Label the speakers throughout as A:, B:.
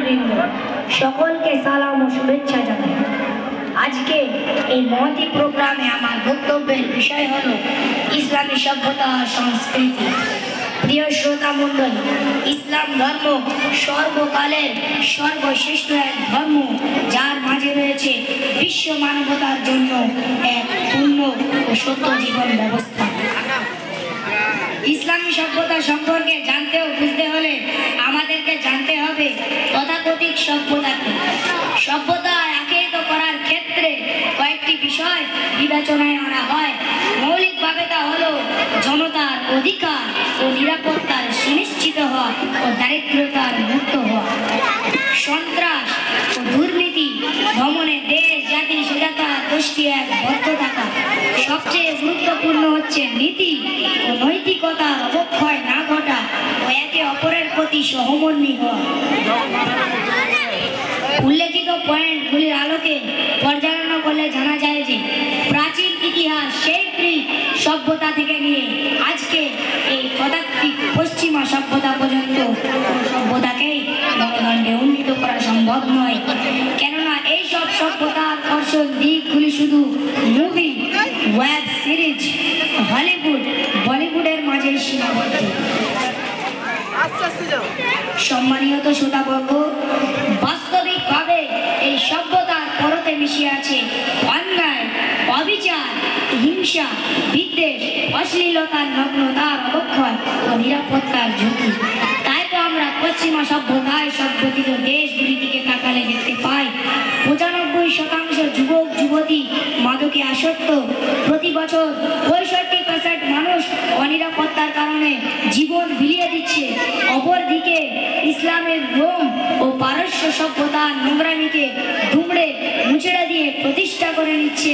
A: নেতৃবৃন্দ সকলকে সালাম ও শুভেচ্ছা জানাই। আজকে এই মহতি প্রোগ্রামে আমার বক্তব্যের বিষয় হলো ইসলামী সভ্যতা ও সংস্কৃতি। প্রিয় শ্রোতা মণ্ডল, ইসলাম ধর্ম সর্বকালের সর্বশ্রেষ্ঠ এক ধর্ম, যার মাঝে রয়েছে বিশ্ব মানবতার জন্য এক পূর্ণ ও সত্য জীবন ব্যবস্থা। ইসলামী সভ্যতা সম্পর্কে জানতে ও বুঝতে হলে আমাদেরকে জানতে হবে তথাকথিত সভ্যতাকে। সভ্যতা আখ্যায়িত করার ক্ষেত্রে কয়েকটি বিষয় বিবেচনায় আনা হয়। মৌলিকভাবে তা হলো জনতার অধিকার ও নিরাপত্তার সুনিশ্চিত হওয়া ও দারিদ্রতার মুক্ত হওয়া, সন্ত্রাস ও দুর্নীতি দমনে দেশ জাতি স্বাধীনতা দৃষ্টি এক বদ্ধ থাকা। সবচেয়ে গুরুত্বপূর্ণ হচ্ছে নীতি ও নৈতিকতার অবক্ষয় না ঘটা ও একে অপরের প্রতি সহমর্মী হওয়া। উল্লেখিত পয়েন্টগুলির আলোকে পর্যালোচনা করলে জানা যায় যে প্রাচীন ইতিহাস সেই গ্রিক সভ্যতা থেকে নিয়ে আজকে এই পদার্থিক পশ্চিমা সভ্যতা পর্যন্ত সভ্যতাকেই মানদণ্ডে উন্নীত করা সম্ভব নয়, কেননা এইসব সভ্যতার আকর্ষণ দিকগুলি শুধু মুভি, ওয়েব সিরিজ, হলিউড, বলিউডের মাঝে সীমাবদ্ধ। সম্মানিত শ্রোতাবর্গ, বাস্তবিকভাবে এই সভ্যতার পরতে মিশিয়ে আছে অন্যায়, অবিচার, হিংসা, বিদ্বেষ, অশ্লীলতার নগ্নতার অবক্ষয় ও নিরাপত্তার ঝুঁকি। তাই তো আমরা পশ্চিমা সভ্যতায় সংগঠিত দেশগুলি দিকে তাকালে দেখতে পাই 95% যুবক যুবতী মাদকে আসক্ত। প্রতি বছর 65% মানুষ অনিরাপত্তার কারণে জীবন বিলিয়ে দিচ্ছে। অপরদিকে ইসলামের রোম ও পারস্য সভ্যতার নোংরামিকে দুমড়ে মুচড়ে দিয়ে প্রতিষ্ঠা করে নিচ্ছে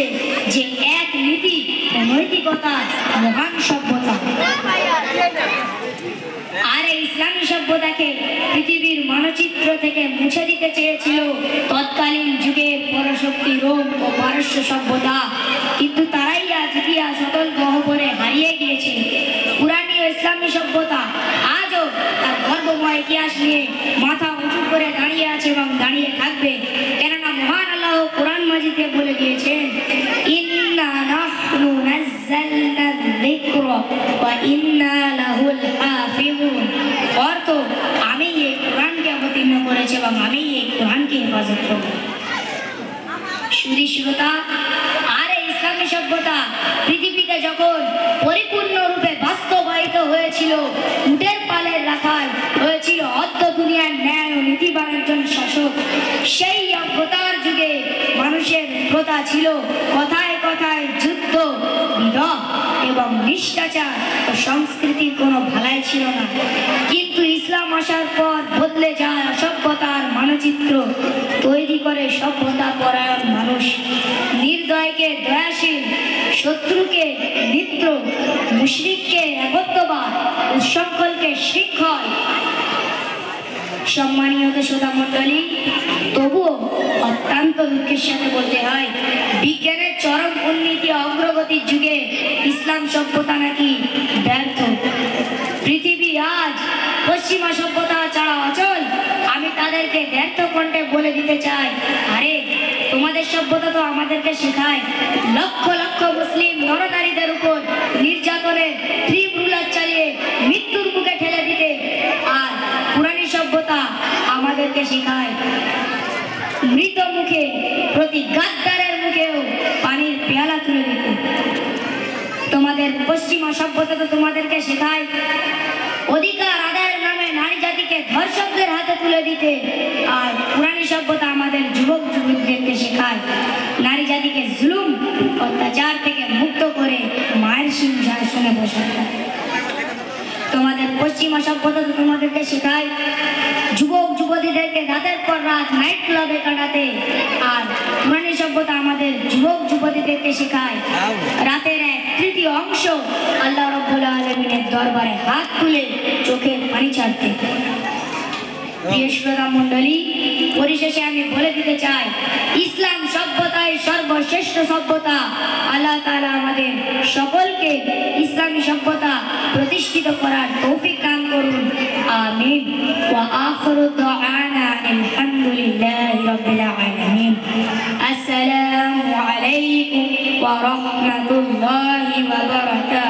A: যে এক নীতি ও নৈতিকতার মহান সভ্যতা। আর এই ইসলামী সভ্যতাকে পৃথিবীর মানচিত্র থেকে মুছে দিতে চেয়েছিল তৎকালীন যুগের পরাশক্তি রোম ও পারস্য সভ্যতা, কিন্তু তারাই আজ ইতিহাস অতল গহ্বরে হারিয়ে গিয়েছে। পুরানি ইসলামী সভ্যতা আজও তার গর্বময় ইতিহাস নিয়ে মাথা উঁচু করে দাঁড়িয়ে আছে এবং দাঁড়িয়ে থাকবে, কেননা মহান আল্লাহ কোরআন মাজিদে বলে দিয়েছেন, ইন্না নাহনু নাযালনা যিকরা ওয়া ইন্না লাহুল হাফিজুন। অর্থ, আমি এই কোরআনকে অবতীর্ণ করেছি এবং আমি এই কোরআনকে হেফাজত করব। সুধী শ্রোতা, আর এই ইসলামী সভ্যতা পৃথিবীতে যখন পরিপূর্ণরূপে বাস্তবায়িত হয়েছিল, উটের পালের রাখাল হয়েছিল অর্ধ দুনিয়ার ন্যায় ও নীতিবান একজন শাসক। সেই সভ্যতার যুগে মানুষের প্রথা ছিল কথায় কথায় যুদ্ধ, বিরহ এবং নিষ্কাচার ও সংস্কৃতির কোনো ভালাই ছিল না। কিন্তু ইসলাম আসার পর বদলে যায় অসভ্যতার মানচিত্র, তৈরি করে সভ্যতা পরায়ণ মানুষ। নির্দয়কে দয়াশীল, শত্রুকে মিত্র, মুশরিককে একত্ববাদ, উচ্ছৃঙ্খলকে শৃঙ্খল। সম্মানিত শ্রোতা মণ্ডলী, তবুও অত্যন্ত দুঃখের সাথে বলতে হয়, বিজ্ঞানের চরম উন্নতি অগ্রগতির যুগে ইসলাম সভ্যতা নাকি ব্যর্থ। পৃথিবী আজ পশ্চিমা সভ্যতা ছাড়া অচল। আমি তাদেরকে ব্যর্থ কণ্ঠে বলে দিতে চাই, আরে তোমাদের সভ্যতা তো আমাদেরকে শেখায় লক্ষ লক্ষ মুসলিম নরনারীদের উপর নির্যাতনের ত্রিপুরার চালিয়ে মৃত্যুর মুখে ঠেলে দিতে, আর পুরানি সভ্যতা আমাদেরকে শেখায় মৃত মুখে প্রতি গাদ্দারের মুখেও পানির পেয়ালা তুলে দিতে। তোমাদের পশ্চিমা সভ্যতা তো তোমাদেরকে শেখায় অধিকার আদায়ের নামে নারী জাতিকে ধর্ষকদের হাতে তুলে দিতে, আর পুরানি সভ্যতা আমাদের যুবক যুবতীদেরকে শেখায় নারী জাতিকে জুলুম অত্যাচার থেকে মুক্ত করে মায়ের সিংহাসনে বসাতে। তোমাদের পশ্চিমা সভ্যতা তো তোমাদেরকে শেখায় যুবক যুবতীদেরকে রাতের পর রাত নাইট ক্লাবে কাটাতে, আর পুরানি সভ্যতা আমাদের যুবক যুবতীদেরকে শেখায় রাতের 1/3 অংশ আল্লাহ রাব্বুল আলামিনের দরবারে হাত তুলে চোখের পানি ছাড়তে। প্রিয় শ্রোতা মণ্ডলী, পরিশেষে আমি বলে দিতে চাই, ইসলাম সভ্যতাই সর্বশ্রেষ্ঠ সভ্যতা। আল্লাহ তাআলা আমাদের সকলকে ইসলামী সভ্যতা প্রতিষ্ঠিত করার তৌফিক দান করুন। আমিন। ওয়া আখিরু দাওয়ানা আলহামদুলিল্লাহ। রব্বিল আলামিন। আসসালামু আলাইকুম ওয়া রাহমাতুল্লাহি ওয়া বারাকাতুহু।